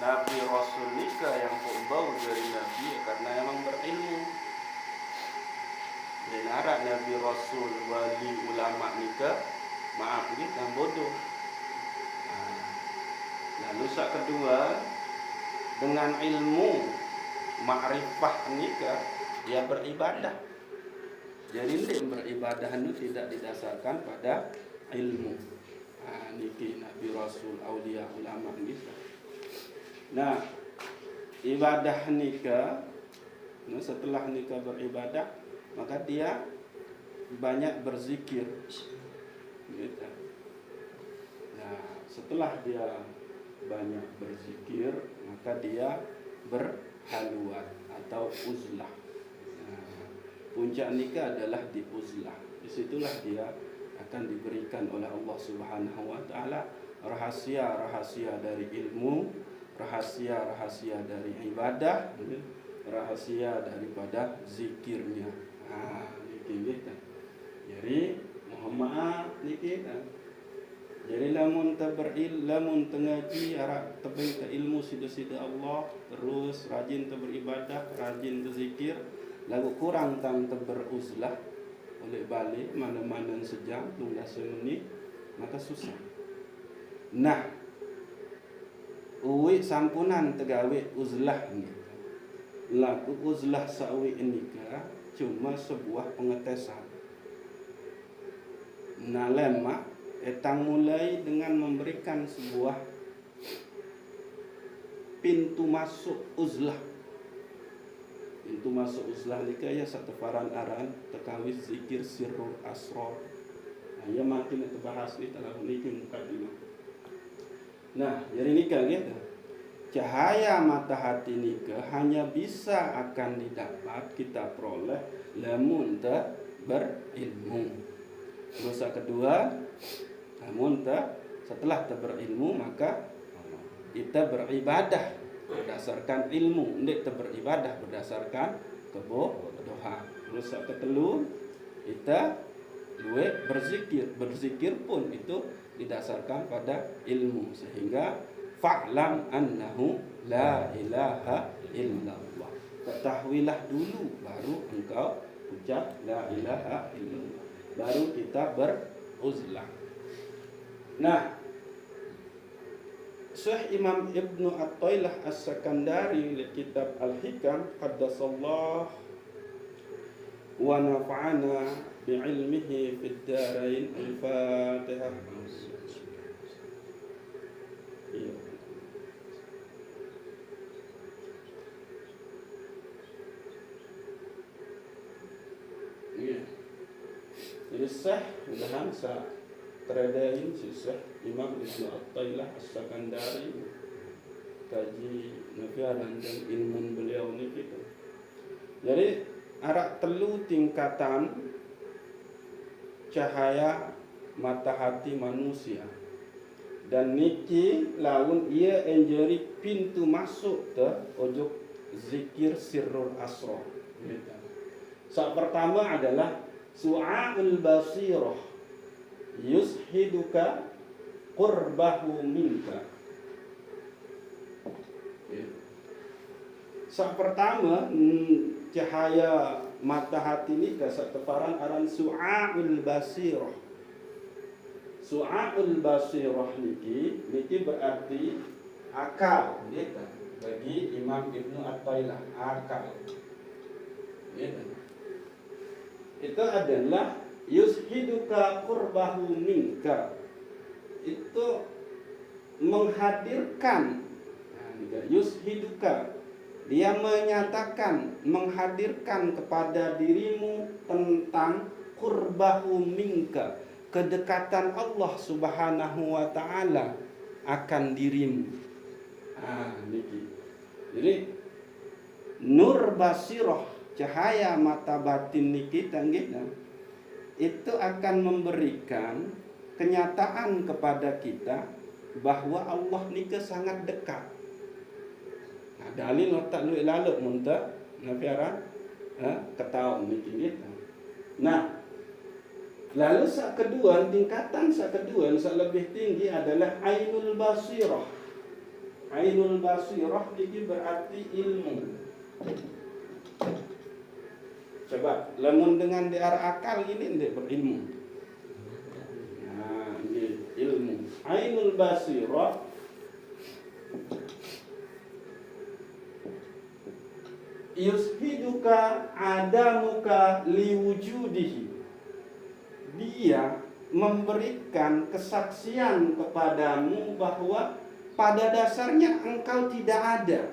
Nabi Rasul nikah yang bau dari Nabi karena emang berilmu. Dan arah Nabi Rasul wali ulama nikah, maaf ni yang bodoh. Lalu sak kedua, dengan ilmu ma'rifah nikah dia beribadah. Jadi beribadah itu tidak didasarkan pada ilmu. Niki Nabi Rasul aulia ulama nikah. Nah, ibadah nikah, setelah nikah beribadah, maka dia banyak berzikir. Gitu. Nah, setelah dia banyak berzikir, maka dia berhalwat atau uzlah. Nah, puncak nikah adalah di uzlah. Disitulah dia akan diberikan oleh Allah Subhanahu wa Ta'ala rahasia-rahasia dari ilmu, rahasia-rahasia dari ibadah, rahasia daripada zikirnya. Niki kita. Jadi mohon maaf niki kita. Jadi lamun tengaji arah tebing ke ilmu sida-sida Allah, terus rajin beribadah, rajin berzikir, lagu kurang tam beruzlah oleh balik mana-mana sejam 12 menit, maka susah. Nah, uwi sampunan tegawe uzlah ni. Laku uzlah sawi nikah cuma sebuah pengetesan. Nah, lemak etang mulai dengan memberikan sebuah pintu masuk uzlah. Pintu masuk uzlah nikah ya sateparan aran tekawis zikir sirrul asrar. Nah, ya makin itu bahas ni dalam niki mukadimah. Nah, jadi nikah gitu. Cahaya mata hati nikah hanya bisa akan didapat kita peroleh lamun tak berilmu. Dosa kedua, namun setelah berilmu maka kita beribadah berdasarkan ilmu, tidak beribadah berdasarkan kebodohan. Dosa ketelu, kita berzikir pun itu didasarkan pada ilmu, sehingga fa'lam annahu la ilaha illallah. Ketahuilah dulu baru engkau ucap la ilaha illallah, baru kita beruzlah. Nah, Syekh Imam Ibnu Athaillah As-Sakandari di kitab Al-Hikam qaddasallahu wa nafa'ana bi'ilmihi fid darain. Al-Fatihah. Jadi Syekh dalam teradain si Syekh Imam Ibnu Athaillah As-Sakandari kaji nafiaran dan ilmu beliau ni gitu. Jadi arak telu tingkatan cahaya mata hati manusia, dan niki laun ia enjeri pintu masuk ke ojok zikir sirrul asrar. Sak pertama adalah su'aul basirah yushiduka qurbahu minka. Sak pertama cahaya mata hati ni keseteparan aran su'aul basirah. Su'aul basirah niki berarti akal, gitu. Bagi Imam Ibnu Athaillah, akal. Gitu. Itu adalah yushiduka qurbahu minka. Itu menghadirkan, yushiduka, dia menyatakan, menghadirkan kepada dirimu tentang qurbahu minka, kedekatan Allah Subhanahu wa taala akan dirimu. Niki. Jadi nur basirah, cahaya mata batin niki tanggih itu akan memberikan kenyataan kepada kita bahwa Allah niki sangat dekat. Dalil tak luik lalu muntah nafiara ketahuan niki kita. Nah, lalu tingkatan kedua yang lebih tinggi adalah ainul basirah. Ainul basirah ini berarti ilmu. Coba, lamun dengan di arah akal ini tidak berilmu. Nah, ini ilmu. Ainul basirah yushiduka adamuka liwujudihi. Dia memberikan kesaksian kepadamu bahwa pada dasarnya engkau tidak ada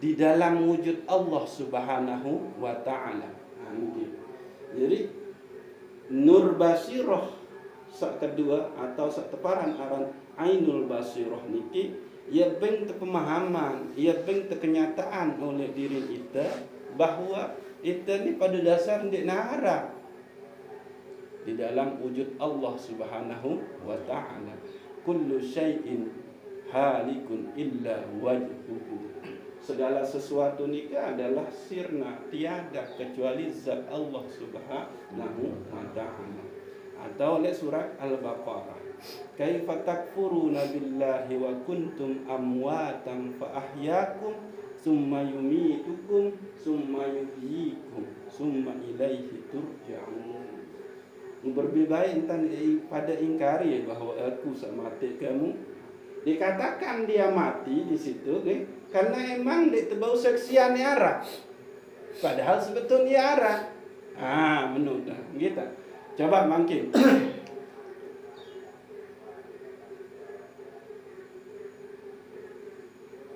di dalam wujud Allah Subhanahu wa ta'ala. Jadi nur basirah kedua atau teparan aran ainul basirah niki ia beng pemahaman, ia beng kenyataan oleh diri kita bahwa kita ni pada dasar ndik nara di dalam wujud Allah Subhanahu wa ta'ala. Kullu syai'in halikun illa wajhuhu. Segala sesuatu nikah adalah sirna, tiada kecuali zat Allah Subhanahu wa ta'ala. Atau oleh surat Al-Baqarah, kaifa takfuruna billahi wa kuntum amwatan fa ahyaakum summa yumitukum summa yuhyikum summa ilaihi turja'un. Berbalik pada ingkari bahwa aku sama mati kamu. Dikatakan dia mati di situ karena emang dia terbau saksian arah. Padahal sebetulnya arah. Menurut kita. Coba makin.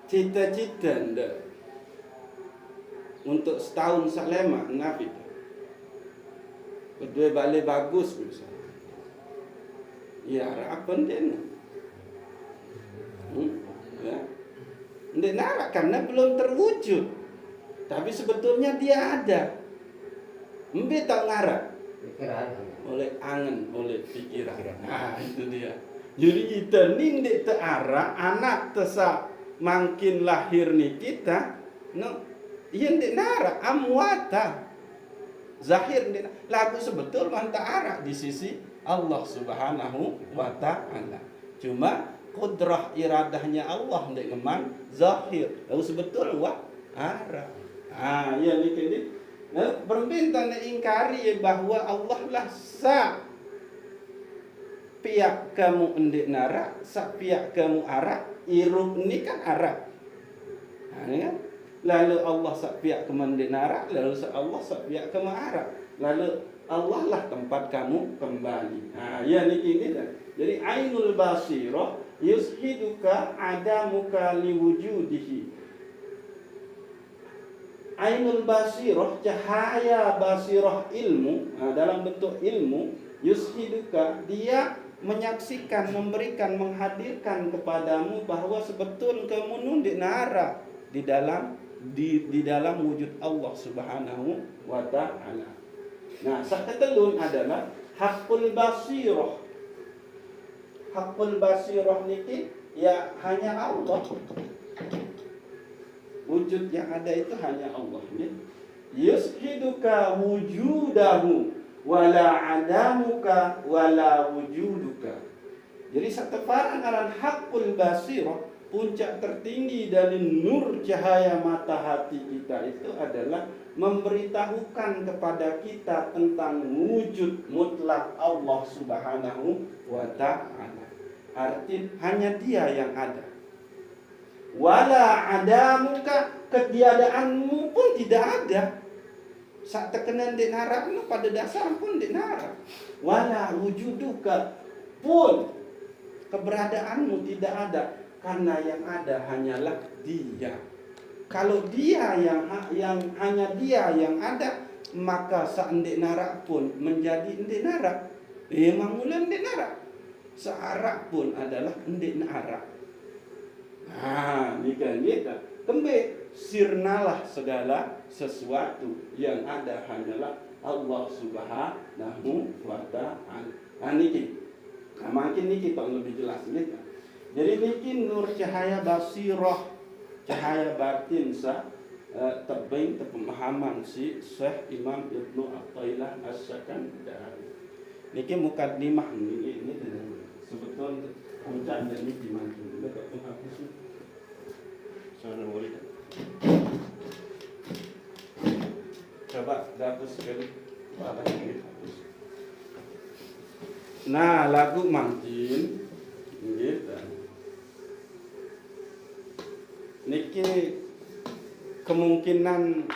Cita-cita ndak untuk setahun salema Nabi. Berdua balik bagus misalnya. Ya, apa dia? Ya. Dia narak karena belum terwujud. Tapi sebetulnya dia ada. Mbe tak ngarak. Oleh angen, oleh pikiran. Itu dia. Jadi kita ni ndek terarah anak tesak makin lahir ni kita, no, ia ndek narak amwata. Zahir lagu sebetul mantap arah di sisi Allah Subhanahu wa ta'ala. Cuma kudrah iradahnya Allah ndek ngeman zahir. Lalu sebetul wah arah. Ya ini permintaan ingkari bahwa Allah lah sa pihak kamu ndek narak, sa pihak kamu arah. Iruh ni kan arah. Ini kan? Lalu Allah sak pihak ke mendenara, lalu Allah sak pihak ke ma'arah. Lalu Allah lah tempat kamu kembali. Ya ini dah. Jadi ainul basirah yushiduka adamuka liwujudihi. Ainul basirah, cahaya basirah ilmu, dalam bentuk ilmu, yushiduka, dia menyaksikan, memberikan, menghadirkan kepadamu bahwa sebetul kamu nundik nara di dalam wujud Allah Subhanahu wa ta'ala. Nah, saketelun adalah hakul basirah. Hakul basirah niki ya hanya Allah. Wujud yang ada itu hanya Allah. Yushiduka wujudahu wala adamuka wala wujuduka. Jadi seteparan aran hakul basirah, puncak tertinggi dari nur cahaya mata hati kita itu adalah memberitahukan kepada kita tentang wujud mutlak Allah Subhanahu wa ta'ala. Arti hanya dia yang ada. Wala adamuka, ketiadaanmu pun tidak ada. Saat terkena di narakmu pada dasar pun di narak. Wala wujuduka pun keberadaanmu tidak ada. Karena yang ada hanyalah dia. Kalau dia yang hanya dia yang ada, maka saat ndek narak pun menjadi ndek narak. Memang mula ndek narak. Searak pun adalah ndek narak. Ini kan kita. Kembali sirnalah segala sesuatu yang ada hanyalah Allah Subhanahu wa ta'ala. Niki. Makin niki tak lebih jelas gitu. Jadi niki nur cahaya basirah, cahaya batin terbing pemahaman si Syekh Imam Ibnu Athaillah As-Sakandari. Niki mukadimah ini sebetulnya puncaknya niki makin dekat penghapus. Sana boleh. Coba dapus sekali. Nah, lagu makin gitu. Niki kemungkinan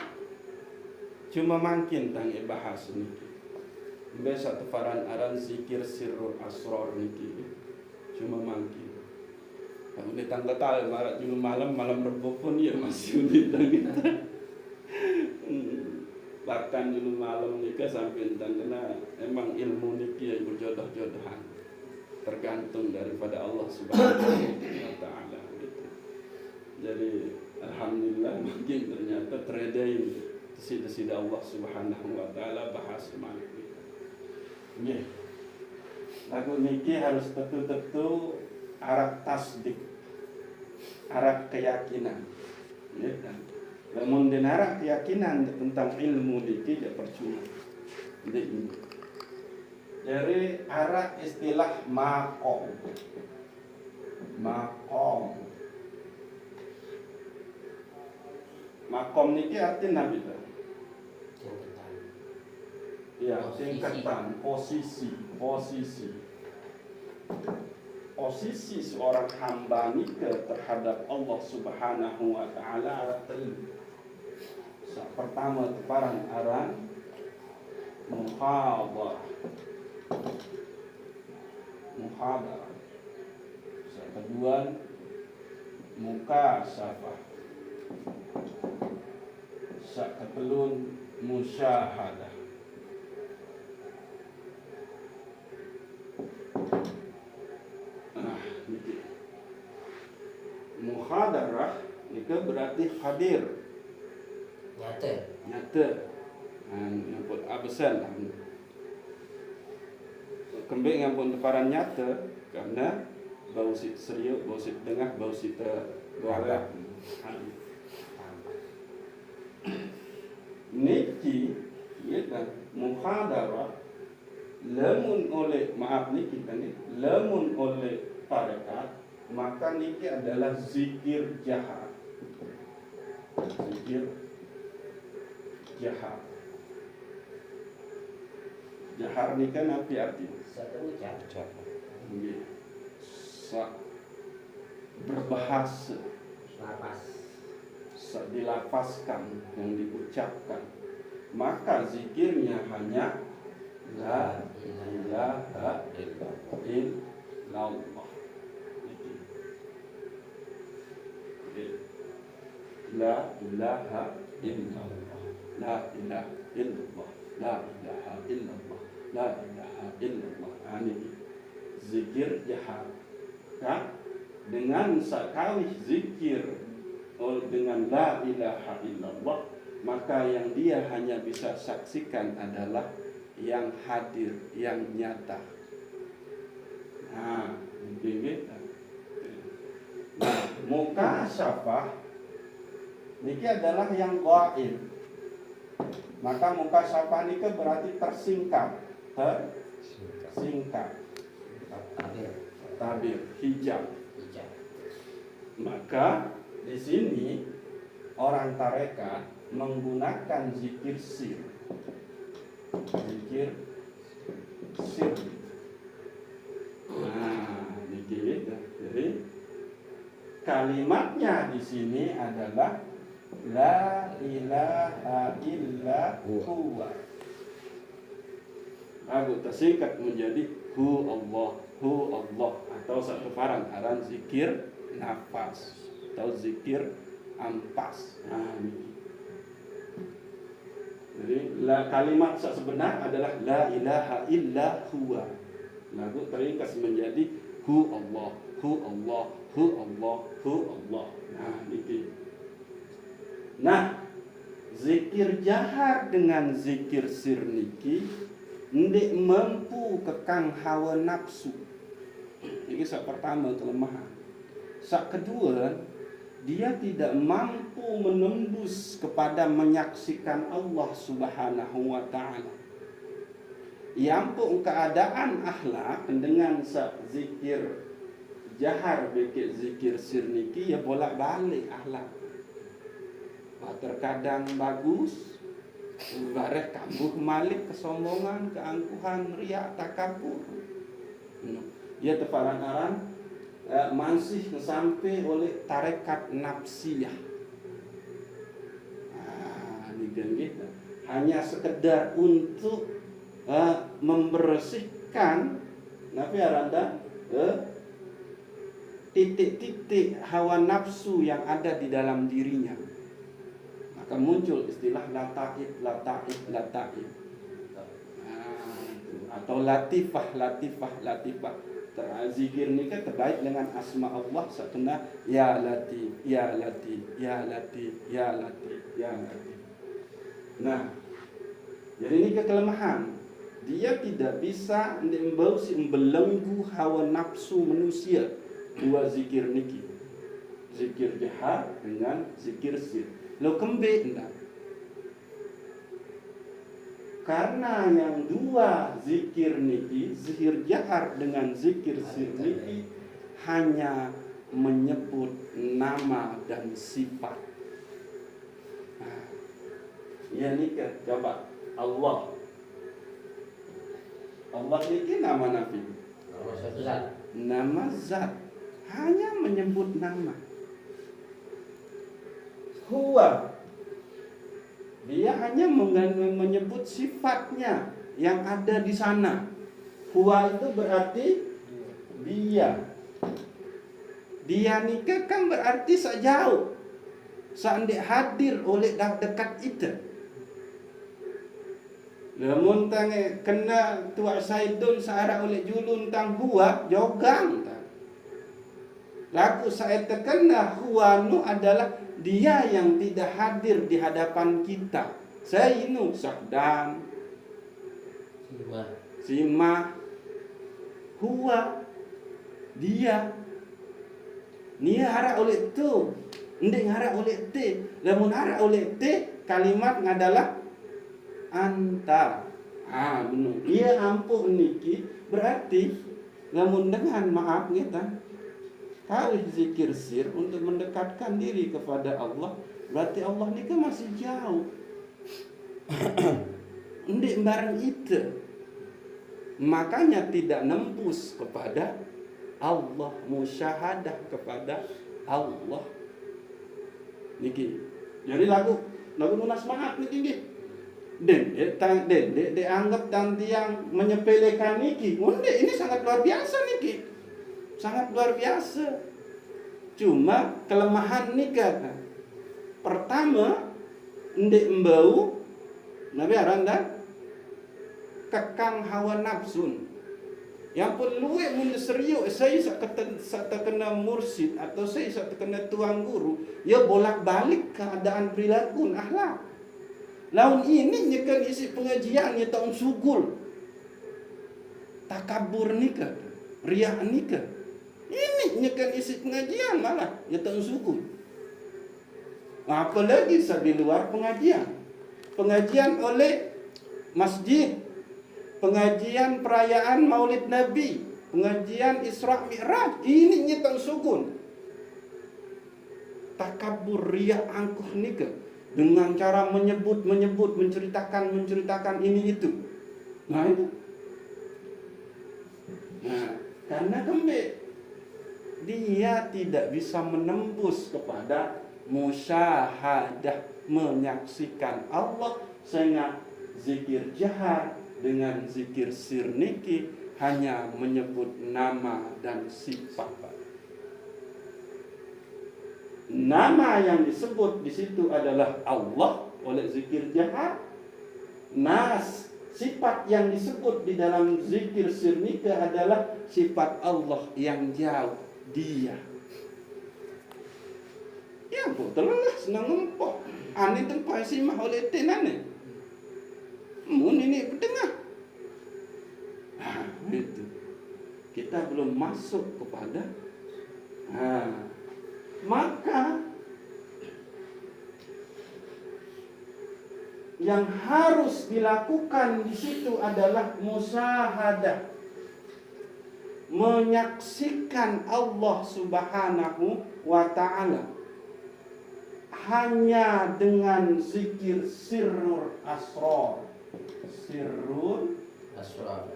cuma makin tangi bahas niki. Besok tefaran aran zikir sirrul asrar niki cuma makin. Kalau di tangga tal marat cuma malam Rebo pun ya masih di tangga. Bahkan dulu malam nikah sampai kena emang ilmu niki yang berjodoh-jodohan tergantung daripada Allah Subhanahu wa ta'ala gitu. Jadi alhamdulillah mungkin ternyata teredain sida-sida Allah Subhanahu wa ta'ala bahas malam ini. Nggih. Lagu niki harus betul-betul arah tasdik, arah keyakinan. Ya kan? Namun denara keyakinan tentang ilmu niki tidak percuma. Dari arah istilah makom. Makom niki artinya apa? Ya, tingkatan, posisi seorang hamba nika terhadap Allah Subhanahu wa ta'ala pertama teparan aran muhadarah. Kedua mukasafah. Ketelun musyahadah. Muhadarah itu berarti hadir, nyata. Yang pun absen lah. Kembali yang pun teparan nyata karena bau sit serius, bau sit tengah, bau sit berharap. Niki ya muhadarah lamun oleh lamun oleh tarekat, maka niki adalah zikir jahar. Jahar ni kan apa artinya? Satu ucap. Berbahasa. Lapas. Dilafazkan, yang diucapkan. Maka zikirnya hanya la ilaha illallah. La ilaha illallah. La ilaha illallah. La ilaha illallah. La ilaha illallah. Ini zikir jahar. Dengan sekali zikir dengan la ilaha illallah, maka yang dia hanya bisa saksikan adalah yang hadir, yang nyata. Mukasafah niki adalah yang gaib. Maka mukasafah niki berarti tersingkap, tabir, hijab. Maka di sini orang tarekat menggunakan zikir sir. Jadi kalimatnya di sini adalah la ilaha illa huwa. Lagu tersingkat menjadi hu Allah atau satu parang aran zikir nafas atau zikir ampas. Jadi kalimat sebenar adalah la ilaha illa huwa. Lagu teringkas menjadi hu Allah, hu Allah, hu Allah, hu Allah. Nah, ini. Nah, zikir jahar dengan zikir sir niki ndik mampu kekang hawa nafsu. Ini sak pertama kelemahan. Sak kedua, dia tidak mampu menembus kepada menyaksikan Allah Subhanahu wa taala. Yang keadaan akhlak dengan zikir jahar beki zikir sir niki ya bolak-balik akhlak. Terkadang bagus, bareh kambuh malik kesombongan, keangkuhan, riak, takabur. Ya teparan-aran masih sampai oleh tarekat nafsiyah. Ini kan gitu. Hanya sekedar untuk membersihkan aranda titik-titik hawa nafsu yang ada di dalam dirinya. Maka muncul istilah lataif. Atau latifah. Zikir ini kan terkait dengan asma Allah sakena ya latif. Nah, jadi ini kelemahan. Dia tidak bisa membelenggu hawa nafsu manusia. Dua zikir niki. Zikir jahar dengan zikir sir. Lo kembe enggak? Karena yang dua zikir niki, zikir jahar dengan zikir sir niki hanya menyebut nama dan sifat. Nah, ya nikah coba Allah. Allah niki nama nabi. Nama zat. Hanya menyebut nama. Huwa, dia hanya menyebut sifatnya yang ada di sana. Huwa itu berarti dia. Dia nikah kan berarti sejauh. Seandainya hadir oleh dekat itu. Lamun tange kena tuak saidun searah oleh julun tang huwa jogang. Laku saya terkena huwa nu adalah dia yang tidak hadir di hadapan kita. Saya ini sakdan, simah, huwa, dia. Nia harap oleh tu, ndeng harap oleh te. Lamun harap oleh te, kalimat adalah anta. Benar. Dia ampuh niki berarti lamun dengan maaf kita. Harus zikir sir untuk mendekatkan diri kepada Allah. Berarti Allah ni kan masih jauh. Ndik barang itu. Makanya tidak nembus kepada Allah, musyahadah kepada Allah. Niki. Jadi lagu lunas maaf niki. Den anggap dan tiang menyepelekan niki. Ini sangat luar biasa niki. Sangat luar biasa. Cuma kelemahan nikah. Pertama, ndek embau nabi aranda kekang hawa nafsun. Yang perlu mun serius saya kena mursid atau saya kena tuang guru, ya bolak-balik keadaan perilaku akhlak. Laun ini nyekan isi pengajian ya tahun sugul. Takabur nikah, riak nikah. Ini nyekan isi pengajian malah ya tahun suku. Apalagi di luar pengajian. Pengajian oleh masjid. Pengajian perayaan Maulid Nabi. Pengajian Isra Mi'raj. Ini nyetan sukun. Takabur riya angkuh nikah. Dengan cara menyebut, menceritakan ini itu. Nah itu. Nah, karena kembali dia tidak bisa menembus kepada musyahadah, menyaksikan Allah, sehingga zikir jahar dengan zikir sir niki hanya menyebut nama dan sifat. Nama yang disebut di situ adalah Allah oleh zikir jahar. Sifat yang disebut di dalam zikir sir nikah adalah sifat Allah yang jauh, Dia. Ya betul lah, senang ngempok. Ani tempat simah oleh tenane. Mun ini tengah. Itu. Kita belum masuk kepada. Maka yang harus dilakukan di situ adalah musyahadah, menyaksikan Allah Subhanahu wa Ta'ala hanya dengan zikir sirrul asrar. Sirrul asrar.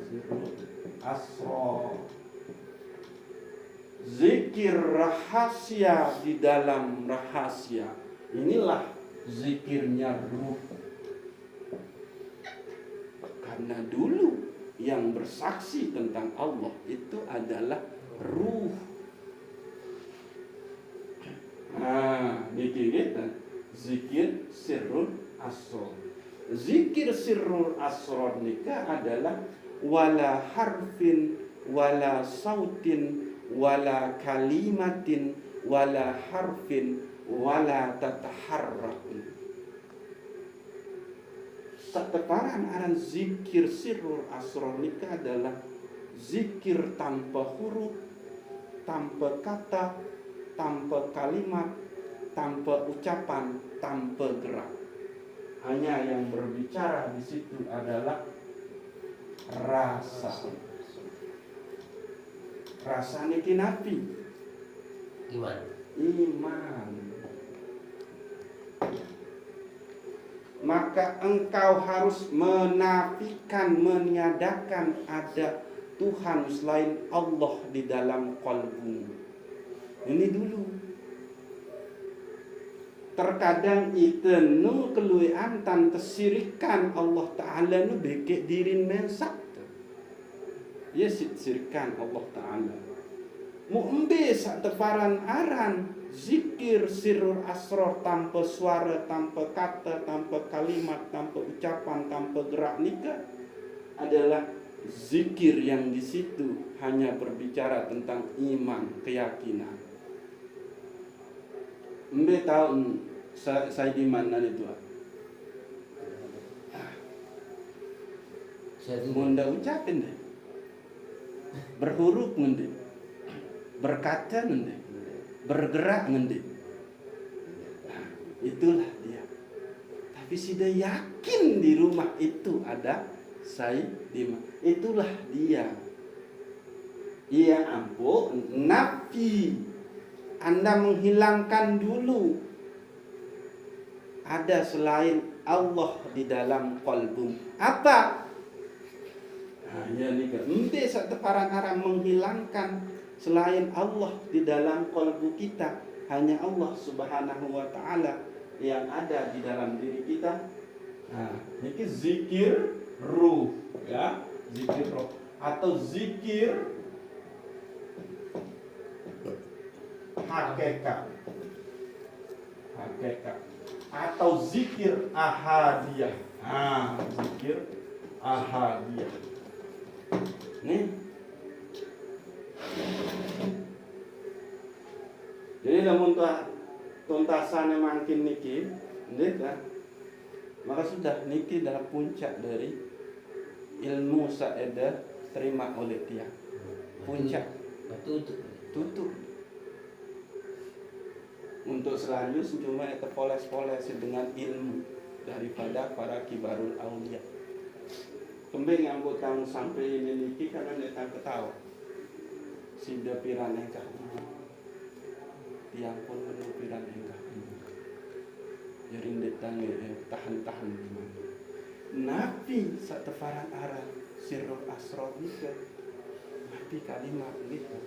Sirrul asrar. Zikir rahasia di dalam rahasia. Inilah zikirnya ruh. Karena dulu yang bersaksi tentang Allah itu adalah ruh. Niki kita zikir sirrul asrar. Zikir sirrul asrar nikah adalah wala harfin wala sautin wala kalimatin wala harfin wala tataharrakun. Seteparan aran zikir sirrul asrar nikah adalah zikir tanpa huruf, tanpa kata, tanpa kalimat, tanpa ucapan, tanpa gerak. Hanya yang berbicara di situ adalah rasa. Rasa niki napi iman. Maka engkau harus menafikan, meniadakan ada Tuhan selain Allah di dalam qalbu. Ini dulu. Terkadang itu nu keluian tan kesirikan Allah Ta'ala nu bekek dirin mensak. Ya sirikan Allah Ta'ala. Mu'embe sak teparan aran zikir sirrul asrar tanpa suara, tanpa kata, tanpa kalimat, tanpa ucapan, tanpa gerak nikah adalah zikir yang di situ hanya berbicara tentang iman, keyakinan. Embe tahu saya di mana itu? Munda ucapin deh. Berhuruf ngendi, berkata ngendi, bergerak ngendi. Itulah dia. Tapi sudah yakin di rumah itu ada Sayyidina. Itulah dia. Iya ampun, nafi. Anda menghilangkan dulu ada selain Allah di dalam qalbu. Apa? Ya nika ente sak teparan arah menghilangkan selain Allah di dalam kalbu kita, hanya Allah Subhanahu wa Ta'ala yang ada di dalam diri kita. Niki zikir ruh, ya, zikir ruh atau zikir hakikat atau zikir ahadiyah. Zikir ahadiyah. Nih. Jadi lamun tuntasannya makin niki, kan? Maka sudah niki dalam puncak dari ilmu saeda terima oleh dia. Puncak tutup. Untuk selanjutnya cuma itu poles-poles dengan ilmu daripada para kibarul aulia. Kembali ngambut kamu sampai ini niki karena datang ketawa. Sida piran engkau. Tiang pun menu piran engkau. Jadi datang tahan-tahan. Nabi satefaran arah sirrul asrar nika. Nabi kalimat gitu.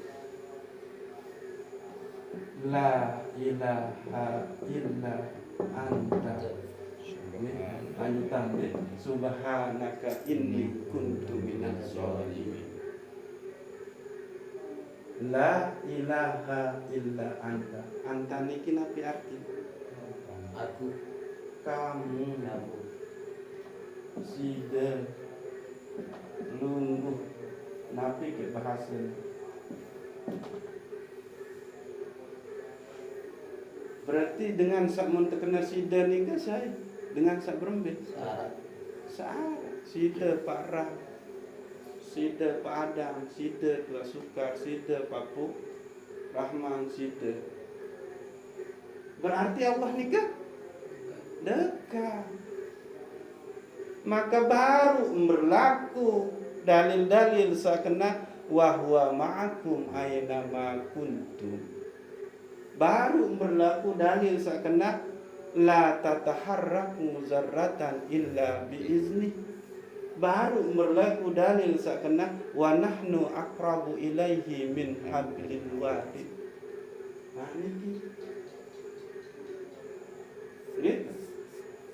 La ilaha illa anta subhanaka inni kuntu minaz zalimin. La ilaha illa anta. Anta niki napi arti? kamu sida lungguh napi ke bahasa berarti dengan sak mun terkena sida ni ke saya dengan sak berembet syarat sida parah sida padang sida tua sukar sida papu rahman sida berarti Allah nikah dekat maka baru berlaku dalil-dalil sakena wa huwa ma'akum aina ma kuntum baru berlaku dalil sakena la tataharraku zarratan illa biizni baru berlaku dalil sakena wa nahnu aqrabu ilaihi min hablil warid nah ini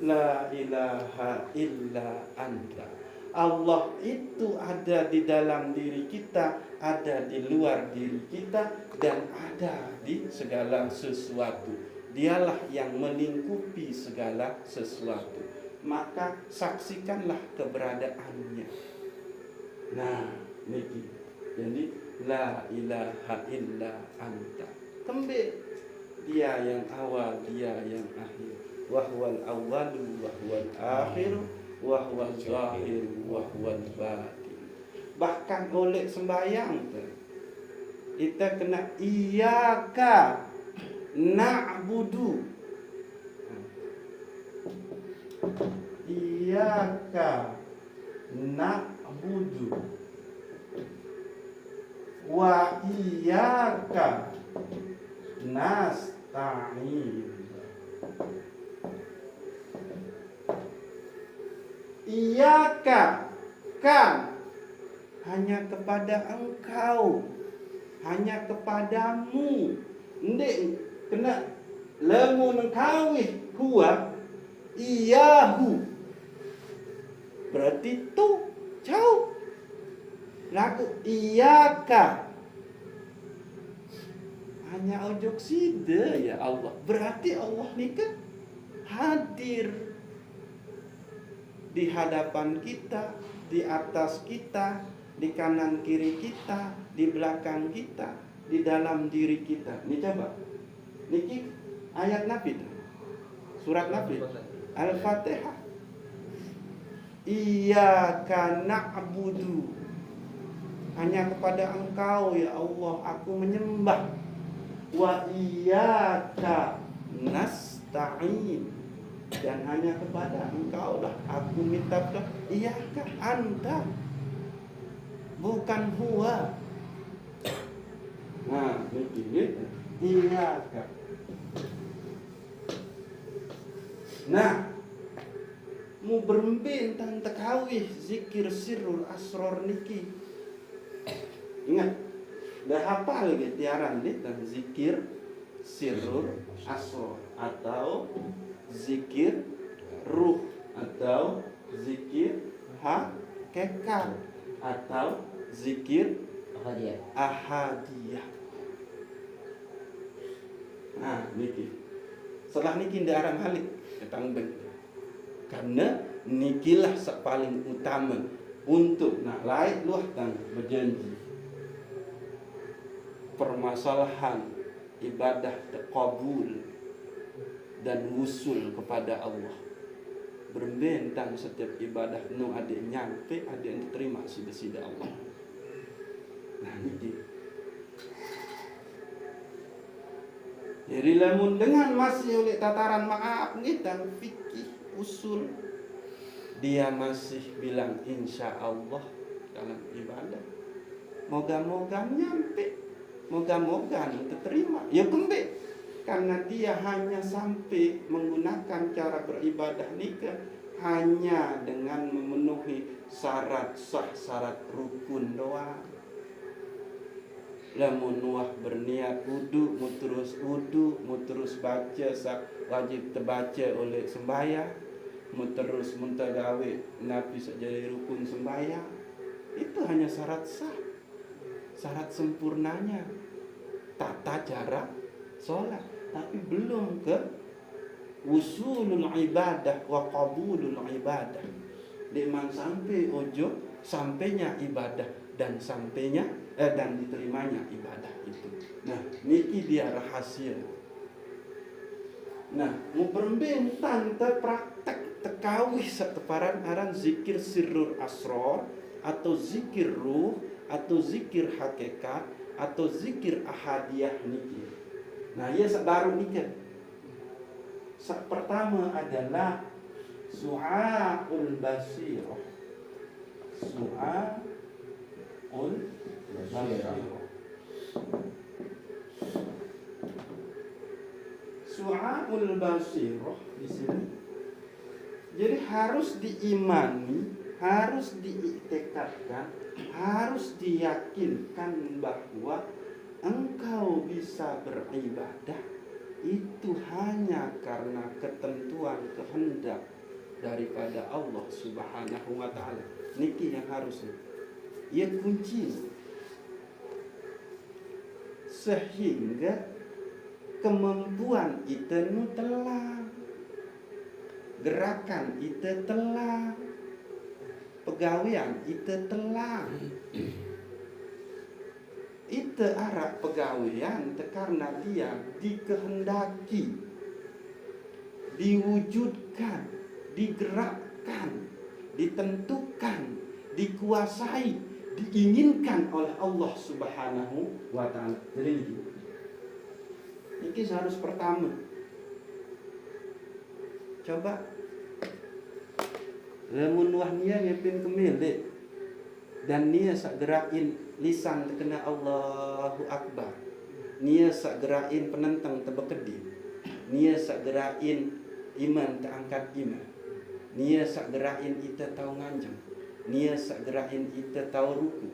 la ilaha illa anta Allah itu ada di dalam diri kita, ada di luar diri kita, dan ada di segala sesuatu. Dialah yang melingkupi segala sesuatu. Maka saksikanlah keberadaannya. Nah, ini jadi la ilaha illa anta. Kembali dia yang awal, dia yang akhir. Wahwal awwalu wahwal akhiru wahwal zahir wahwal batin. Bahkan oleh sembahyang kita kena iyyaka na'budu iyyaka na'budu wa iyyaka nasta'in. Iyaka kan hanya kepada engkau, hanya kepadamu. Ndek kena lamun engkau huwa iyahu. Berarti tu jauh. Lagu iyaka hanya ojok sida ya Allah. Berarti Allah ni kan hadir di hadapan kita, di atas kita, di kanan kiri kita, di belakang kita, di dalam diri kita. Ini coba. Niki ayat Nabi. Surat Nabi. Al-Fatihah. Iyyaka na'budu. Hanya kepada Engkau ya Allah aku menyembah. Wa iyyaka nasta'in. Dan hanya kepada Engkau lah aku minta doa. Iyaka anta, bukan huwa. Nah, begini. Iyaka. Nah, mu berembe tentang tekawih zikir sirrul asror niki. Ingat, dah hafal lagi tiaran ini tentang zikir sirrul asror atau zikir ruh atau zikir hakikat atau zikir ahadiyah. Nah, niki. Setelah niki ndak arang halik ketang ben. Karena nikilah paling utama untuk nak lain luah tang berjanji. Permasalahan ibadah terkabul dan wusul kepada Allah. Berbentang setiap ibadah nu ada yang nyampe, ada yang diterima sida-sida Allah. Nah ini. Jadi lamun dengan masih oleh tataran maaf nih dan fikih usul dia masih bilang insya Allah dalam ibadah. Moga-moga nyampe, moga-moga diterima. Ya kembali. Karena dia hanya sampai menggunakan cara beribadah nikah hanya dengan memenuhi syarat sah, syarat rukun doang. Lamun nuah berniat wudu, mu terus baca wajib terbaca oleh sembahyang, mu terus muntagawe nabi jadi rukun sembahyang. Itu hanya syarat sah, syarat sempurnanya tata cara sholat, tapi belum ke wusulul ibadah wa qabulul ibadah. Deman sampai ojo sampainya ibadah dan sampainya dan diterimanya ibadah itu. Nah, niki dia rahasia. Nah, mau perbentan praktek tekawih seteparan aran zikir sirrul asror atau zikir ruh atau zikir hakikat atau zikir ahadiyah niki. Nah, ia baru niki. Pertama adalah su'aul basirah. Su'aul basirah. Su'aul basirah di sini. Jadi harus diimani, harus diiktikadkan, harus diyakinkan bahwa engkau bisa beribadah itu hanya karena ketentuan kehendak daripada Allah Subhanahu wa taala. Niki yang harusnya. Ia kunci. Sehingga kemampuan itu telah, gerakan itu telah, pegawaian itu telah. Itu arah pegawaian karena dia dikehendaki, diwujudkan, digerakkan, ditentukan, dikuasai, diinginkan oleh Allah Subhanahu wa taala. Jadi ini harus pertama. Coba lamun wahnia ngepin kemilik dan nia sak gerakin lisan terkena Allahu Akbar. Nia sak gerakin penentang tebekedi. Nia sak gerakin iman terangkat iman. Nia sak gerakin ita tahu nganjeng. Nia sak gerakin ita tahu ruku.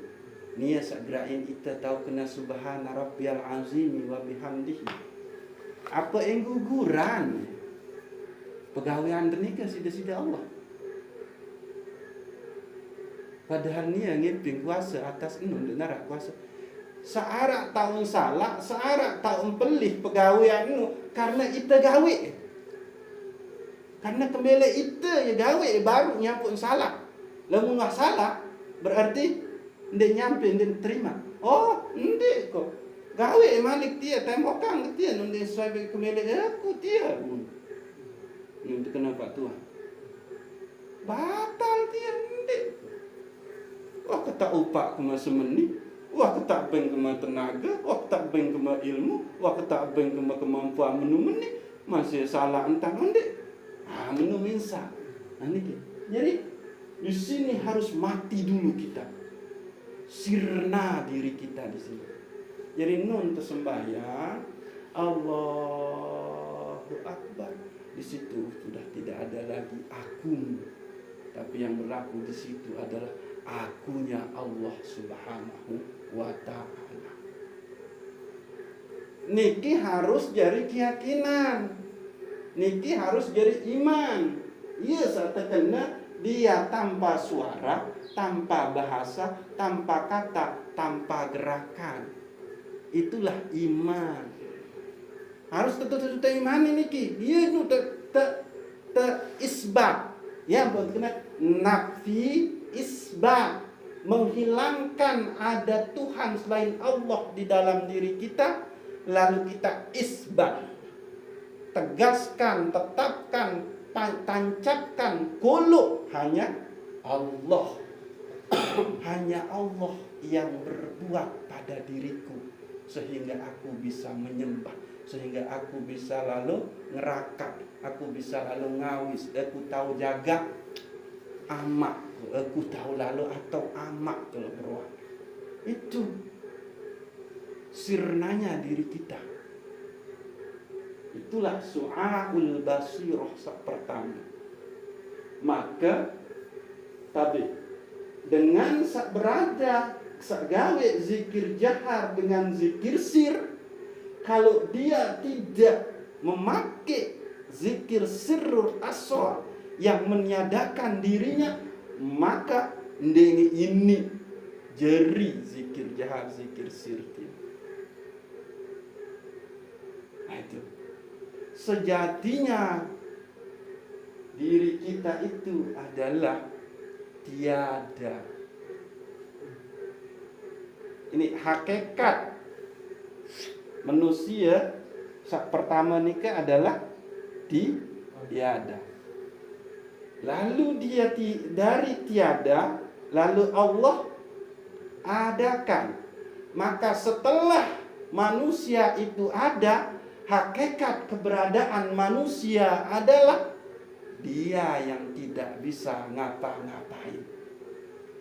Nia sak gerakin ita tahu kena subhana rabbiyal azimi wa bihamdihi. Apa yang guguran? Pegawaian denika sida-sida Allah. Padahal nia ngiping kuasa atas enun denara kuasa. Searak tahun salah, searak tahun pelih pegawaianmu karena ita gawe. Karena kembali ita ya gawe baru nyapun salah. Lamun wah salah berarti ndek nyampe ndek terima. Oh, ndek kok. Gawe malik dia tembokan dia nunde sesuai kembali aku dia. Nanti kenapa Tuhan? Batal dia ndek. Wah kata upak kema semeni, wah kata beng kema tenaga, wah kata beng kema ilmu, wah kata beng kema kemampuan menumeni, masih salah entah ndek. Menu minsa. Nah ini. Jadi di sini harus mati dulu kita. Sirna diri kita di sini. Jadi nun tersembahyang Allahu Akbar. Di situ sudah tidak ada lagi aku, tapi yang berlaku di situ adalah akunya Allah Subhanahu wa taala. Niki harus jadi keyakinan. Niki harus jadi iman. Iya satekena dia tanpa suara, tanpa bahasa, tanpa kata, tanpa gerakan. Itulah iman. Harus tetap iman ini ki. Iya itu isbat. Ya, buat kena nafi isbat. Menghilangkan ada Tuhan selain Allah di dalam diri kita, lalu kita isbat. Tegaskan, tetapkan, tancapkan, kuluk hanya Allah. Hanya Allah yang berbuat pada diriku sehingga aku bisa menyembah, sehingga aku bisa lalu ngerakap, aku bisa lalu ngawis, aku tahu jaga amak, aku tahu lalu atau amak kalau beruang. Itu sirnanya diri kita. Itulah su'aul basirah pertama. Maka tapi dengan berada gawe zikir jahar dengan zikir sir, kalau dia tidak memakai zikir sirrul asrar yang menyadakan dirinya, maka ini jeri zikir jahar zikir sir. Nah itu sejatinya diri kita itu adalah tiada. Ini hakikat manusia pertama nikah adalah tiada. Lalu dia dari tiada, lalu Allah adakan. Maka setelah manusia itu ada, hakikat keberadaan manusia adalah dia yang tidak bisa ngapa-ngapain.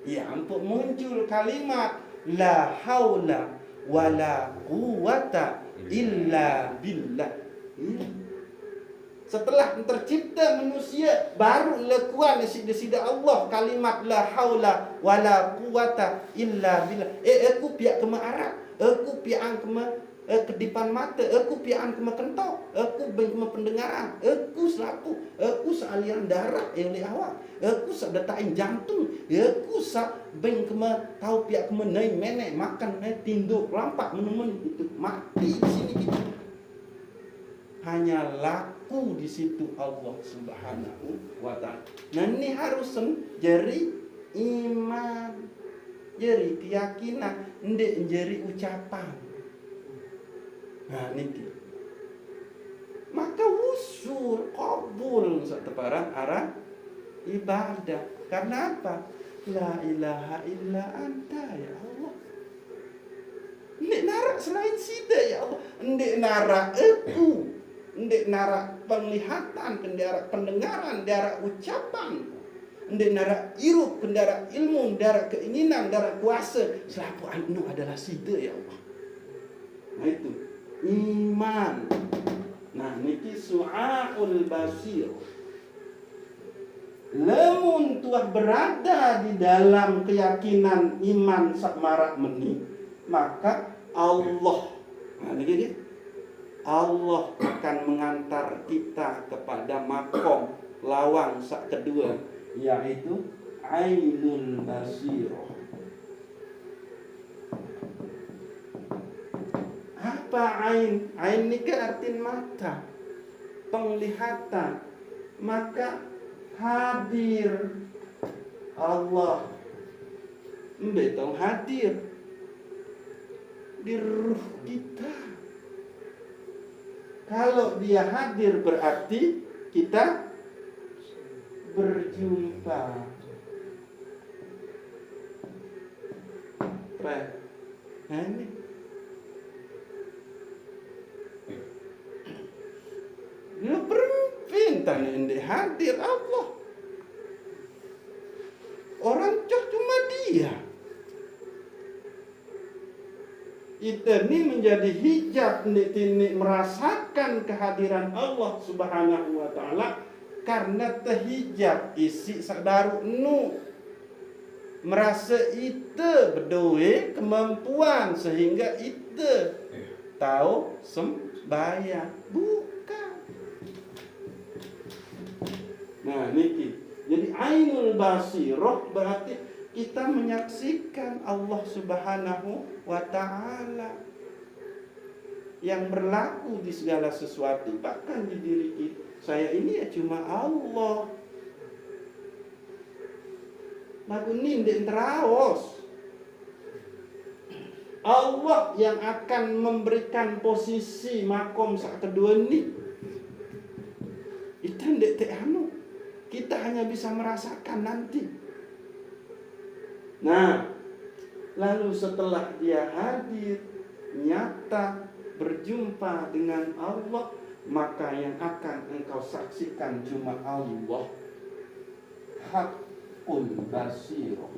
Ya ampun, muncul kalimat la haula wala quwata illa billah. Setelah tercipta manusia, baru lakuan sida Allah kalimat la haula wala quwata illa billah. Aku pihak kema Arab, aku pihak kema kedipan mata, aku pihak kema kentok, aku ben kema pendengaran, aku selaku, aku sealiran darah yang di awak, aku sedetain jantung, aku ben kema tahu pihak kema naik menek makan tinduk lampak menemen itu mati di sini gitu. Hanya laku di situ Allah Subhanahu wa Ta'ala. Nah ini harus jadi iman, jadi keyakinan, ndek jadi ucapan. Nah ini maka usul qabul seteparan arah ibadah. Karena apa? La ilaha illa anta ya Allah. Ndek narak selain sida ya Allah. Ndek narak aku. Ndek narak penglihatan, kendara pendengaran, darah ucapan, ndek narak irup, kendara ilmu, darah keinginan, darah kuasa. Selaku anu adalah sida ya Allah. Nah itu iman. Nah niki su'aul basir. Lamun tuah berada di dalam keyakinan iman sak marak meni, maka Allah, nah niki Allah akan mengantar kita kepada makom lawang sak kedua, yaitu ainul basirah. Apa ain? Ain ini kan artinya mata, penglihatan. Maka hadir Allah, betong hadir di ruh kita. Kalau dia hadir berarti kita berjumpa. Nah ini dia berpintan ini hadir Allah. Orang cuma dia. Kita ini menjadi hijab ini merasakan kehadiran Allah Subhanahu wa Ta'ala karena terhijab isi sadaru nu merasa itu berdua kemampuan sehingga itu tahu sembahyang bukan. Nah niki jadi ainul basirah berarti kita menyaksikan Allah Subhanahu wa Ta'ala yang berlaku di segala sesuatu, bahkan di diri kita. Saya ini ya cuma Allah. Lagu nindek terawas. Allah yang akan memberikan posisi makom saat kedua ini. Itu ndek anu. Kita hanya bisa merasakan nanti. Nah, lalu setelah dia hadir, nyata, berjumpa dengan Allah, maka yang akan engkau saksikan cuma Allah. Hakul basirah.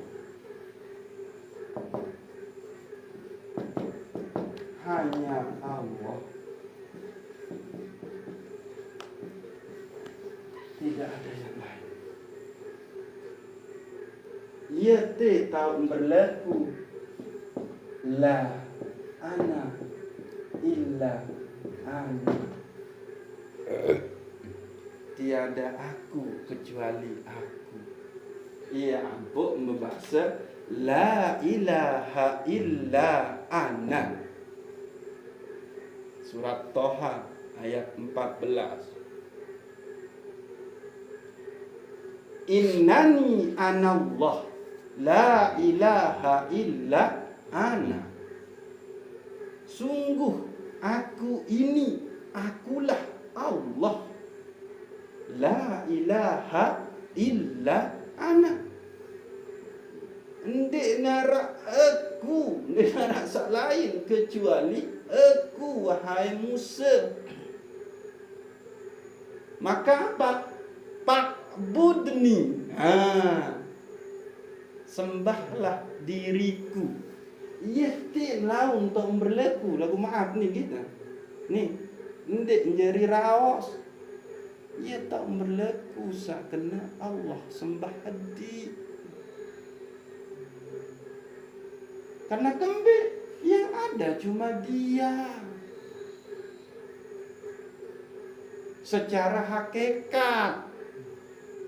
Hanya Allah. Tidak ada yang lain. Ia tahu berlaku la ana illa ana. Tiada aku kecuali aku. Ia ampun membahasa la ilaha illa ana. Surat Toha ayat 14. innani anallah la ilaha illa ana. Sungguh aku ini, akulah Allah, la ilaha illa ana. Ndik narak aku, ndik narak sak lain kecuali aku, wahai Musa. Maka apa? Budni, sembahlah diriku. Ia lah untuk berlaku. Lagu maaf nih kita. Nih, ndik menjadi raos. Ia tak berlaku sak kena Allah sembah hadi. Karena kembali yang ada cuma Dia. Secara hakikat.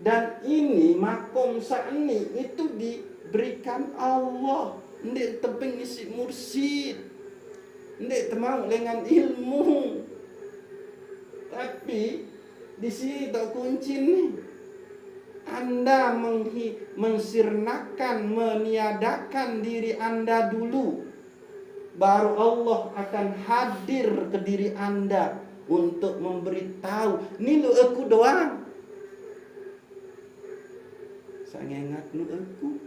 Dan ini makom sakni itu diberikan Allah. Ndik tebing isi mursid. Ndik temau dengan ilmu. Tapi di sini tak kunci nih. Anda mensirnakan, meniadakan diri Anda dulu. Baru Allah akan hadir ke diri Anda untuk memberitahu, ni lu aku doang. Saya ingat nu aku.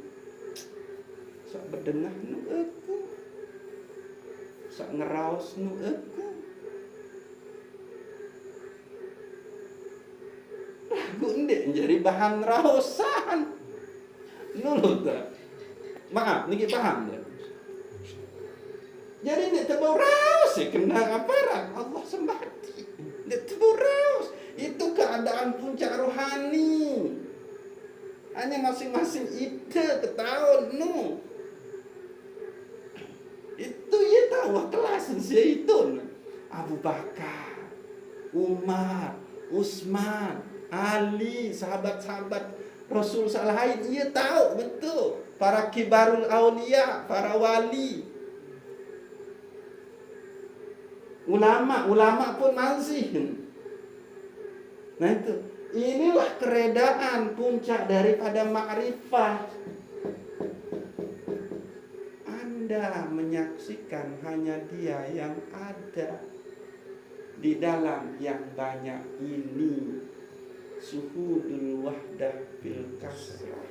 Saya berdengar nu aku. Saya ngeraos nu aku. Lagu ndik jadi bahan raosan. Nulu tak. Maaf, niki paham ya. Jadi ndik tebau raos ya kena aparat Allah sembah. Ndik tebau raos. Itu keadaan puncak rohani. Hanya masing-masing itu ketahuan nu. Itu ya tahu kelas itu. Abu Bakar, Umar, Utsman, Ali, sahabat-sahabat Rasul salahin, ia tahu betul. Para kibarul aulia, para wali. Ulama pun masih. Nah itu. Inilah keredaan puncak daripada ma'rifah. Anda menyaksikan hanya Dia yang ada di dalam yang banyak ini. Suhudul wahdah bil kasrah.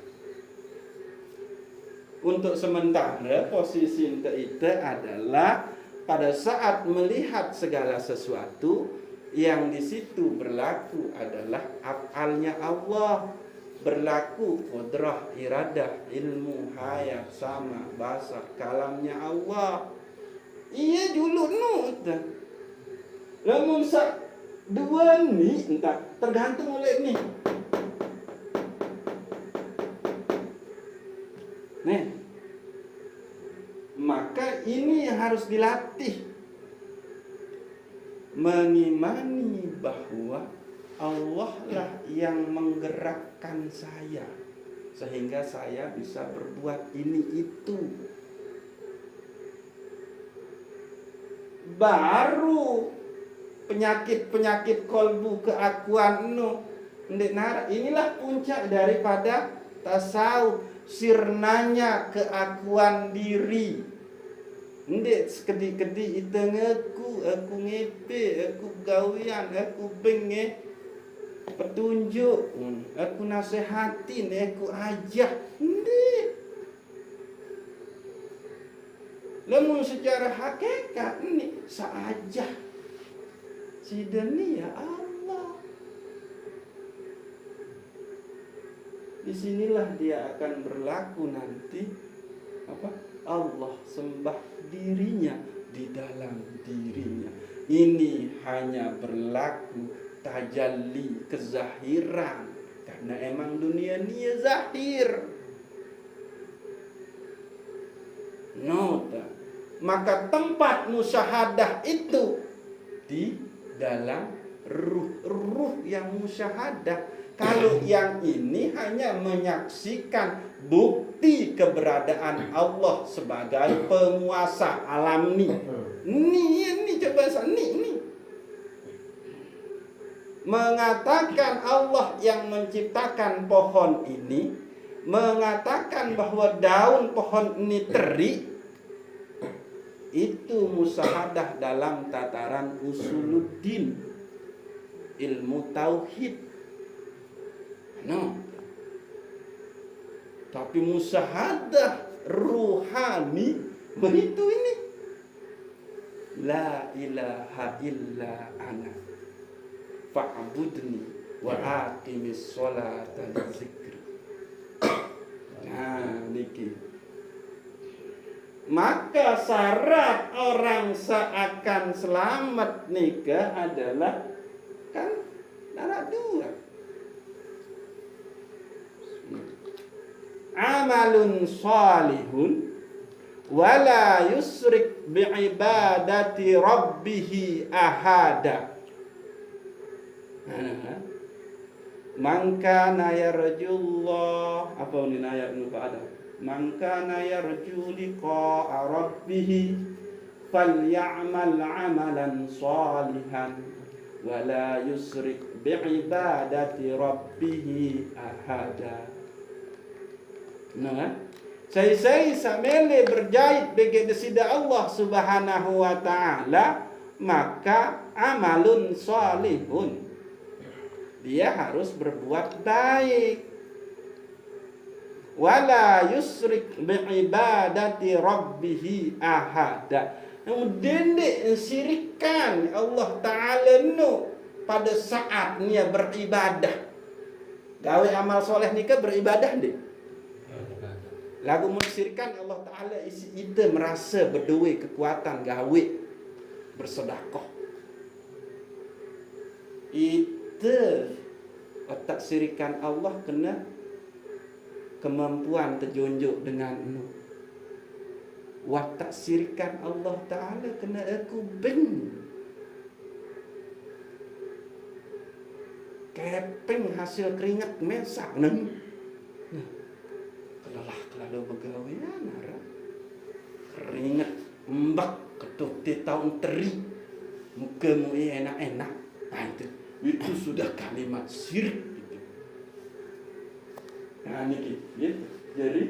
Untuk sementara posisi itu adalah pada saat melihat segala sesuatu yang di situ berlaku adalah af'alnya Allah, berlaku qudrah, iradah, ilmu, hayat, sama, basar, kalamnya Allah. Iya dulu nu. Lamun sak dua ni entah tergantung oleh ni. Nih. Maka ini harus dilatih. Mengimani bahwa Allah lah yang menggerakkan saya sehingga saya bisa berbuat ini itu. Baru penyakit-penyakit kolbu keakuan inilah puncak daripada tasawuf, sirnanya keakuan diri. Ndek sekedi-kedi itu aku ngepe, aku gawian, aku bengeh petunjuk, aku nasihatin, aku ajak. Ndek. Namun secara hakikat ini saja si dunia Allah. Disinilah Dia akan berlaku nanti Allah sembah dirinya di dalam dirinya. Ini hanya berlaku tajalli kezahiran karena emang dunia ini zahir. Nota. Maka tempat musyahadah itu di dalam ruh yang musyahadah. Kalau yang ini hanya menyaksikan bukti keberadaan Allah sebagai penguasa alam ni. Ni coba ni. mengatakan Allah yang menciptakan pohon ini, mengatakan bahwa daun pohon ini teri, itu musyahadah dalam tataran usuluddin, ilmu tauhid. No. Tapi musyahadah ruhani begitu ini. La ilaha illa ana fa'budni wa aqimis sholata li dzikri. Nah, niki. Maka syarat orang seakan selamat nikah adalah kan ada dua. Amalun shalihun wala yusrik bi'ibadati rabbih ahada. Man kana yarjullah, apa ini ayat lupa ada. Man kana yarju liqa'a rabbih falyamal 'amalan shalihan wala yusrik bi'ibadati rabbih ahada. Nah, saya samele berjahit bagi desida Allah Subhanahu wa taala, maka amalun shalihun. Dia harus berbuat baik. Wala yusrik bi'ibadati rabbih ahada. Dendek sirikan Allah taala nu pada saat dia beribadah. Gawe amal soleh nikah beribadah deh. Lagu mensyirkan Allah Ta'ala isi ide merasa berdua kekuatan gawe bersedekah. Ide otak sirikan Allah kena kemampuan terjunjuk dengan nu. Watak sirikan Allah Ta'ala kena aku ben. Keping hasil keringat mesak neng. Lelah kalau begawean arah keringat mbak ketuk tahun teri mukamu enak-enak. Nah, itu sudah kalimat syirik gitu. Nah ini gitu. Jadi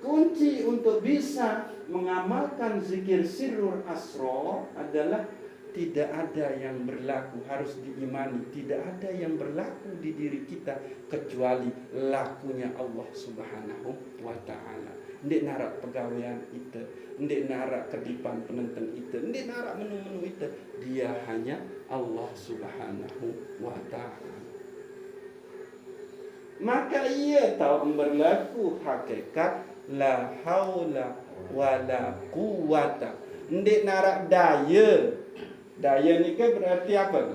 kunci untuk bisa mengamalkan zikir sirrul asrar adalah tidak ada yang berlaku, harus diimani, tidak ada yang berlaku di diri kita kecuali lakunya Allah Subhanahu wa taala. Ndek narak pegawaian itu, ndek narak kedipan penenteng itu, ndek narak menu-menu itu, dia hanya Allah Subhanahu wa taala. Maka ia tahu berlaku hakikat la haula wala quwata. Ndek narak daya. Daya nikah berarti apa?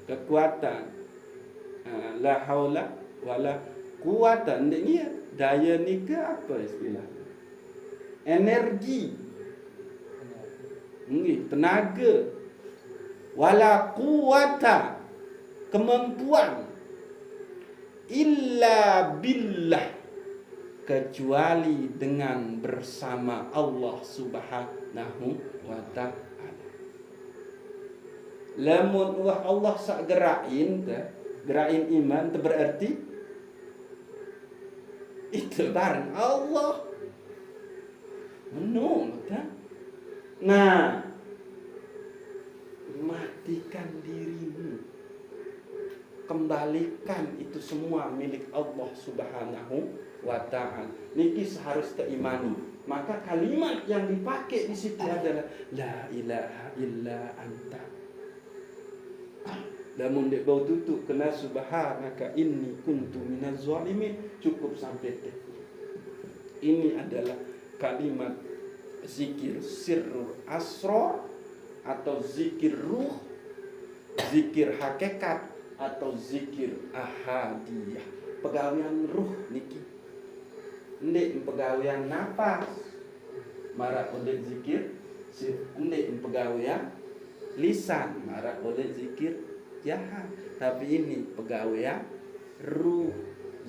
Kekuatan. La haula wala quwata. Ndeknya daya nikah apa istilahnya? Energi. Tenaga. Wala quwata. Kemampuan. Illa billah. Kecuali dengan bersama Allah Subhanahu wa ta'ala. Lamun wah Allah sak gerain iman itu berarti itu bareng Allah menung kan. Nah, matikan dirimu, kembalikan itu semua milik Allah Subhanahu wa ta'ala. Niki seharus teimani. Maka kalimat yang dipakai di situ adalah la ilaha illa anta. Namun dek bau tutup kena subhanaka inni kuntu minaz zalimin, cukup sampai itu. Ini adalah kalimat zikir sirrul asrar atau zikir ruh, zikir hakikat atau zikir ahadiyah. Pegawaian ruh niki. Ndek pegawaian nafas. Marak oleh zikir, ndek pegawaian lisan, marak oleh zikir jahat. Tapi ini pegawaian ruh,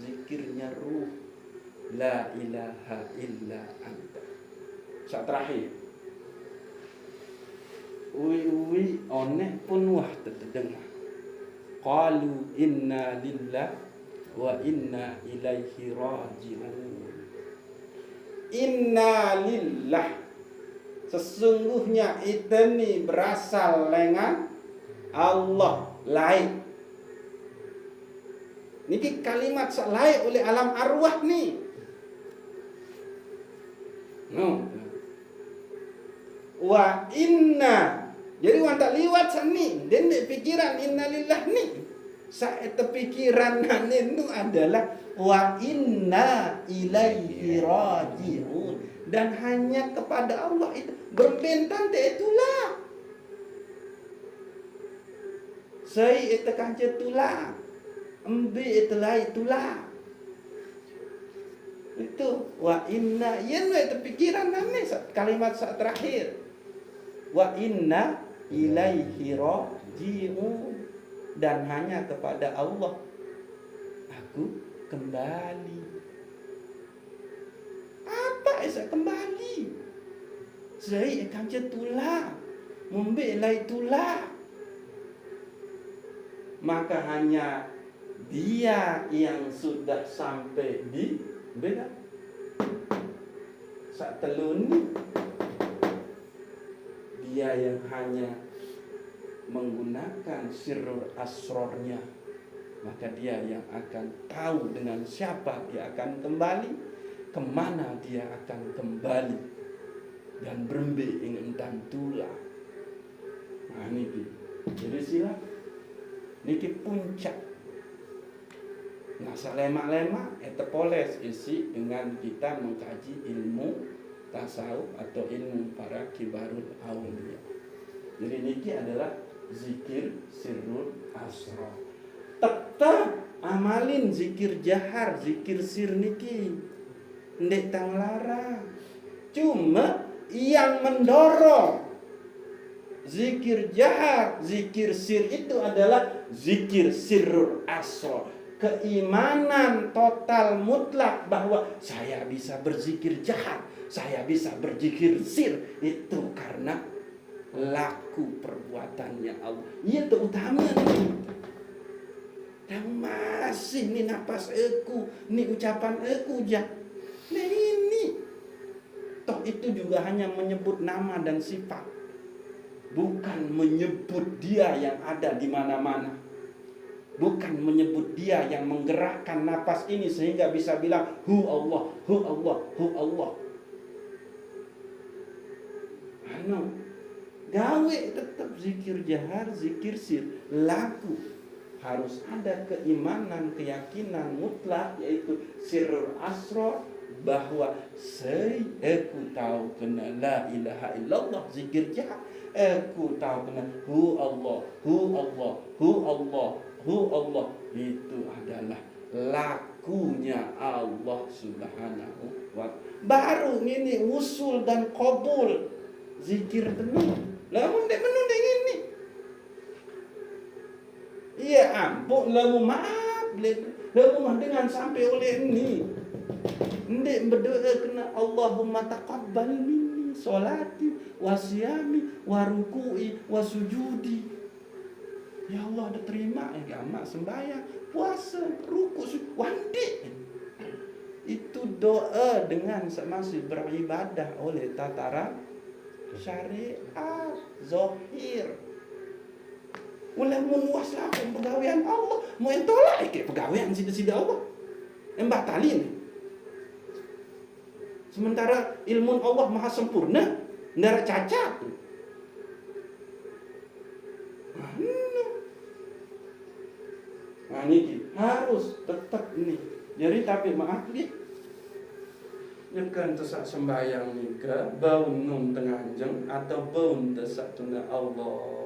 zikirnya ruh. La ilaha illa anta. Saat terakhir. uwi oneh pun wah terdengar. Qalu inna lillah wa inna ilaihi raji'un. Inna lillah, sesungguhnya itu ni berasal dengan Allah lain. Niki kalimat lain oleh alam arwah ni. No. Wa inna, jadi wan tak liwat sani dan pikiran inna lillah ni. Saat pikiran itu adalah wa inna ilaihi raji'un, dan hanya kepada Allah itu berbentan itulah. Saya itu kanca itulah. Ambil itulah. Itu wa inna, yen itu pikiran nane kalimat saat terakhir. Wa inna ilaihi raji'un, dan hanya kepada Allah aku kembali. Apa saya kembali? Saya kanca itulah. Membela itulah. Maka hanya dia yang sudah sampai di beda saat telun, dia yang hanya menggunakan sirrul asrornya, maka dia yang akan tahu dengan siapa dia akan kembali, kemana dia akan kembali, dan berembe ingin tantula. Nah niki jadi sila niki puncak. Nah, selema-lema itu poles isi dengan kita mengkaji ilmu tasawuf atau ilmu para kibarul aulia. Jadi niki adalah zikir sirrul asrar. Tetap amalin zikir jahar, zikir sir niki. Ndek tang larang. Cuma yang mendorong zikir jahar, zikir sir itu adalah zikir sirrul asrar. Keimanan total mutlak bahwa saya bisa berzikir jahat, saya bisa berzikir sir, itu karena laku perbuatannya Allah. Itu utama nih. Dan masih ni napas aku, ni ucapan aku jah. Nah ini toh itu juga hanya menyebut nama dan sifat, bukan menyebut dia yang ada di mana-mana. Bukan menyebut dia yang menggerakkan napas ini sehingga bisa bilang hu Allah, hu Allah, hu Allah. Gawe tetap zikir jahar, zikir sir, laku. Harus ada keimanan, keyakinan mutlak, yaitu sirrul asrar, bahwa aku tahu kena la ilaha illallah, zikir jahar. Aku tahu kena hu Allah, hu Allah, hu Allah, hu Allah. Itu adalah lakunya Allah subhanahu wa ta'ala. Baru ini usul dan qabul zikir tenang. Lamun dek menunding ini. Iya ampun, lamu maaf, lamu dengan sampai oleh ini. Ndek berdoa kena Allahumma taqabbal minni salati wa siyami wa ruku'i wa sujudi. Ya Allah, ada terima agama, sembahyang, puasa, ruku, wandi. Itu doa dengan masih beribadah oleh tataran syariat zahir. Ulah muas lah pegawaian Allah, mau entolak ke pegawaian sida-sida Allah. Embatalin. Sementara ilmu Allah maha sempurna, ndak cacat. Nah ini harus tetap ini. Jadi tapi maaf nih, nyekan tesak sembahyang nika bau num tenganjeng atau bau tesak tuna Allah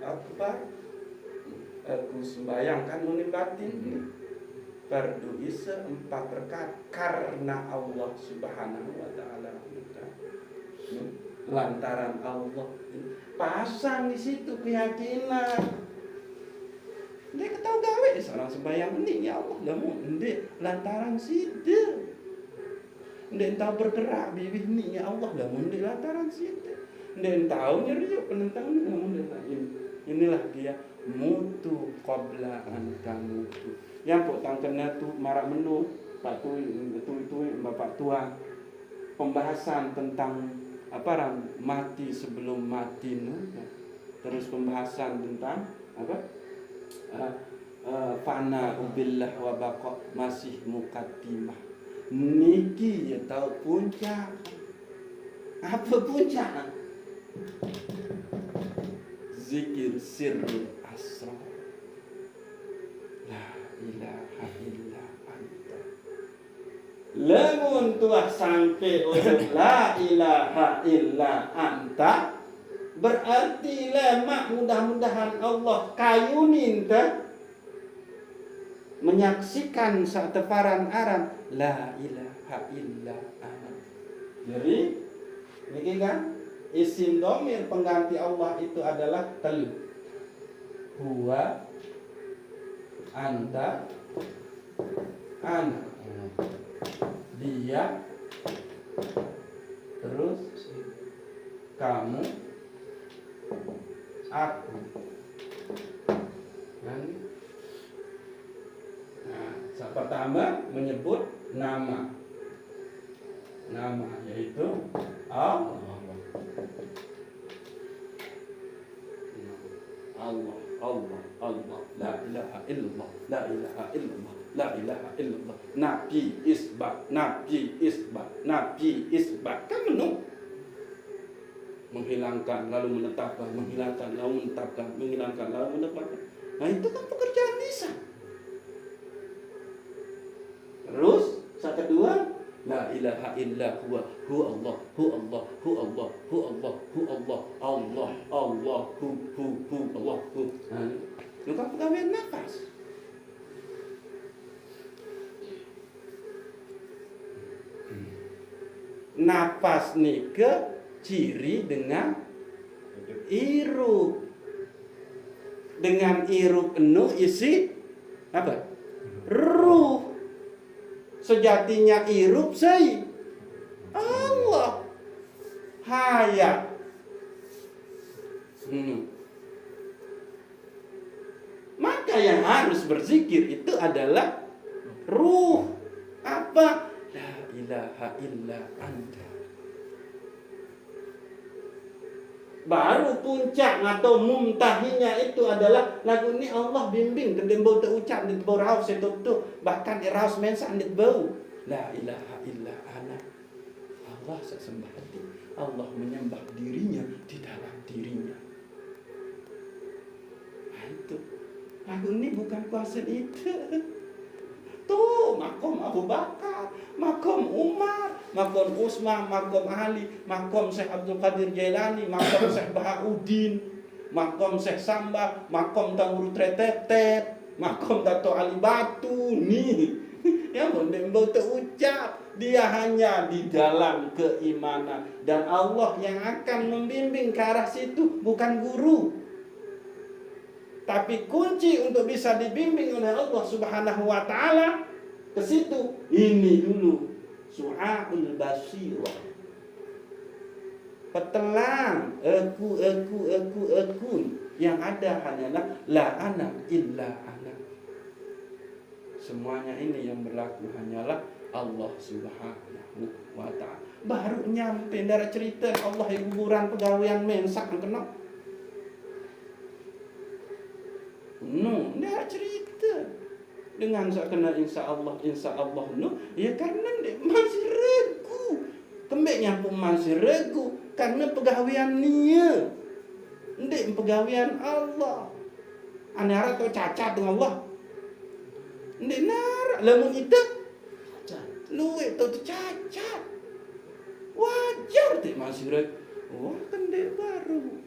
Akbar. Aku sembahyang kan muni batin. Fardu Isya 4 rakaat karena Allah subhanahu wa ta'ala. Lantaran Allah. Pasang di situ keyakinan. Dia ketahu gawe seorang sembahyang ini ya Allah lamu ndek lantaran situ. Ndek tahu bergerak bibih ni ya Allah lamu ndek lantaran situ. Ndek tahu nyeri penentang inilah dia mutu qabla an tamutu. Yang pok tangkena tu marak menu Pak tu Bapak tua pembahasan tentang apa mati sebelum mati nu. Terus pembahasan tentang apa? Fana ubillah wa baqa masih mukaddimah. Niki ya tahu puncak. Apa puncak? Zikir sirrul asrar. La ilaha illa anta. Lamun tuah sampai untuk la ilaha illa anta, berarti lemak mudah-mudahan Allah kayunin menyaksikan saat teparan aran la ilaha illa ana. Jadi ini kan isim dhamir pengganti Allah itu adalah telu. Huwa, anta, ana. Dia, terus kamu, aku. Nah, pertama menyebut nama yaitu Allah. La ilaha illallah, la ilaha illallah, la ilaha illallah. Nabi isbat kan menung. Menghilangkan lalu menetapkan, menghilangkan lalu menetapkan, menghilangkan lalu menetapkan. Nah, itu kan pekerjaan lisan. Terus yang kedua, la ilaha illa huwa, hu Allah, hu Allah, hu Allah, hu Allah, hu Allah, Allah, Allah, hu Allah, hu. Itu kan pegawai nafas. Nafas nika ciri dengan irup. Dengan irup penuh isi apa? Ruh. Sejatinya irup sei Allah. Hayat. Maka yang harus berzikir itu adalah ruh. Apa? La ilaha illa anta. Baru puncak atau muntahinya itu adalah lagu ini Allah bimbing kedembau terucap di bau raus setutu bahkan di raus mensan di bau la ilaha illa ana. Allah sesembah hati. Allah menyembah dirinya di dalam dirinya. Nah, itu lagu ini bukan kuasa itu. Tuh makom Abu Bakar, makom Umar, makom Utsman, makom Ali, makom Syekh Abdul Qadir Jailani, makom Syekh Bahauddin, makom Syekh Samba, makom Tangguru Tretetet, makom Dato Ali Batu nih. Yang mendembau terucap, dia hanya di dalam keimanan dan Allah yang akan membimbing ke arah situ, bukan guru. Tapi kunci untuk bisa dibimbing oleh Allah Subhanahu wa taala ke situ ini dulu su'aul basirah. Petelang aku yang ada hanyalah la ana illa ana. Semuanya ini yang berlaku hanyalah Allah Subhanahu wa taala. Baru nyampe dari cerita Allah yang kuburan pegawaian mensak kena. Ndak cerita dengan sakena insya Allah ya karena dia masih ragu. Kembeknya pun masih ragu karena pegawaian dia. Ndak pegawaian Allah. Ane arah tu cacat dengan Allah. Ndak narak lamun itu luwe tu cacat. Wajar dia masih ragu. Wah kendek baru.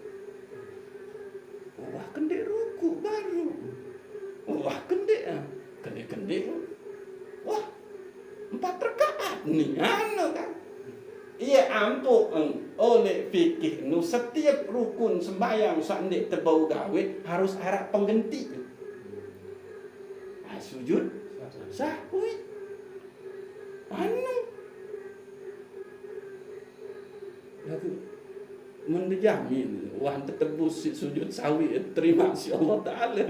Wah kendek ruku baru. Wah kendek wah 4 rakaat nih kan. Ia ampun oleh fikih nu setiap rukun sembahyang sandek terbau gawe harus arah pengganti. Sujud sahwi. Lagu menjamin wah tebus sujud sawi terima si Allah Ta'ala.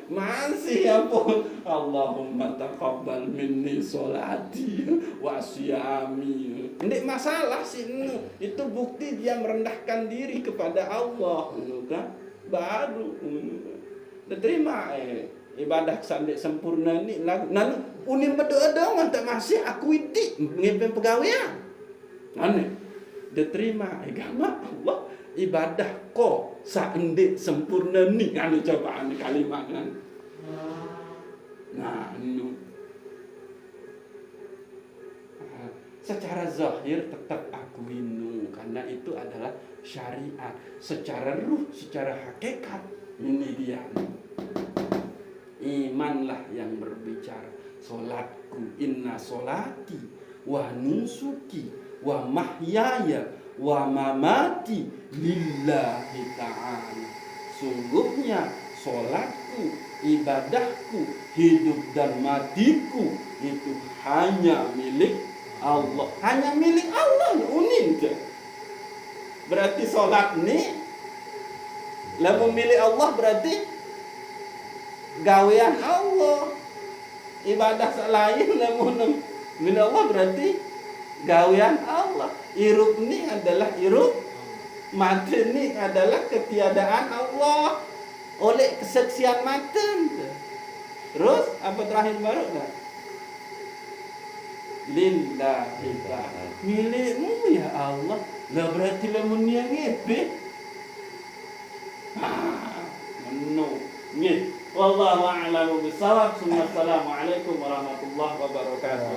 Masih apa? Allahumma taqabbal minni sholati wa siyami. Nggak masalah sih, itu bukti dia merendahkan diri kepada Allah, kan? Baru diterima ibadah sampai sempurna ni. Nan unin berdoa dong, tak masih aku itu ngepeng pegawaian. Aneh, diterima agama Allah. Ibadah kok saendik sempurna ni anu cobaan kalimat kan. Nah, anu. Secara zahir tetap aku inu karena itu adalah syariat. Secara ruh, secara hakikat ini dia. Imanlah yang berbicara. Solatku inna solati wa nusuki wa mahyaya wa mamati lillahi ta'ala. Sungguhnya solatku, ibadahku, hidup dan matiku itu hanya milik Allah. Hanya milik Allah. Unik. Berarti solat ni lamun milik Allah berarti gawean Allah. Ibadah selain lamun milik Allah berarti gawean Allah. Hirup ni adalah hirup, mati ni adalah ketiadaan Allah oleh kesaksian mati. Terus apa terakhir baru dah? Lillahi ta'ala. Milikmu ya Allah. Lah berarti lamun dia ngepe. Menno. Nggih. Wallahu a'lamu bissawab. Assalamualaikum warahmatullahi wabarakatuh.